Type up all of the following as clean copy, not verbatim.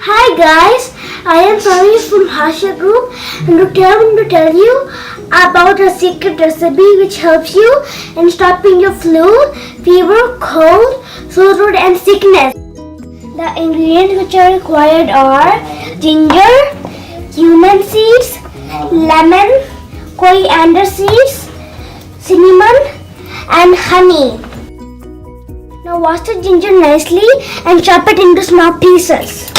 Hi guys, I am Sami from Hasha Group and today I am going to tell you about a secret recipe which helps you in stopping your flu, fever, cold, sore throat and sickness. The ingredients which are required are ginger, cumin seeds, lemon, coriander seeds, cinnamon and honey. Now wash the ginger nicely and chop it into small pieces.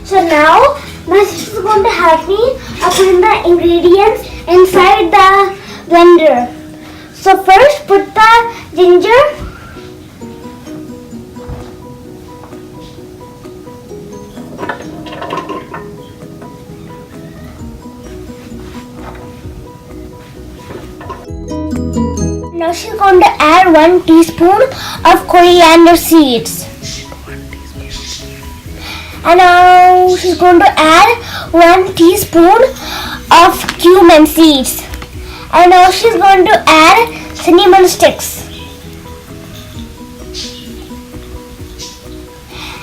So now my sister is going to help me put the ingredients inside the blender. So first put the ginger, now she's going to add 1 teaspoon of coriander seeds. And now she's going to add 1 teaspoon of cumin seeds. And now she's going to add cinnamon sticks.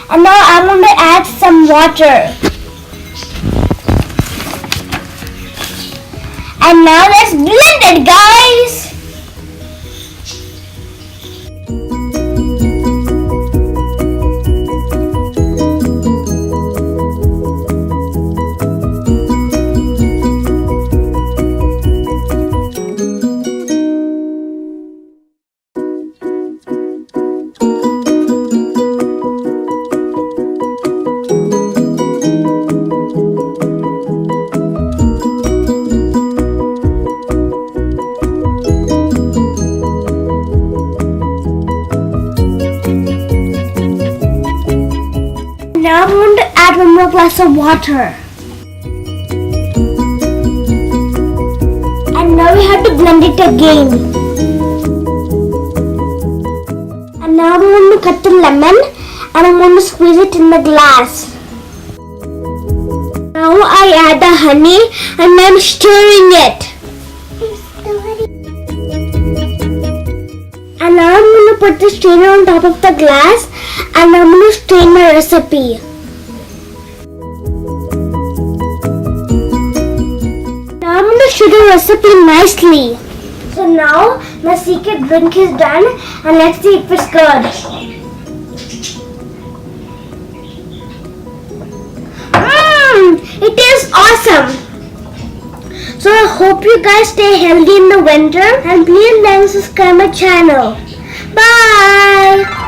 And now I'm going to add some water. And now let's blend it, guys. Now I'm going to add 1 more glass of water. And now we have to blend it again. And now I'm going to cut the lemon and I'm going to squeeze it in the glass. Now I add the honey and I'm stirring it. And now I'm going to put the strainer on top of the glass and I'm going to strain my recipe. Now I'm going to shoot the recipe nicely. So now my secret drink is done and let's see if it's good. It is awesome. So I hope you guys stay healthy in the winter and please like and subscribe my channel. Bye.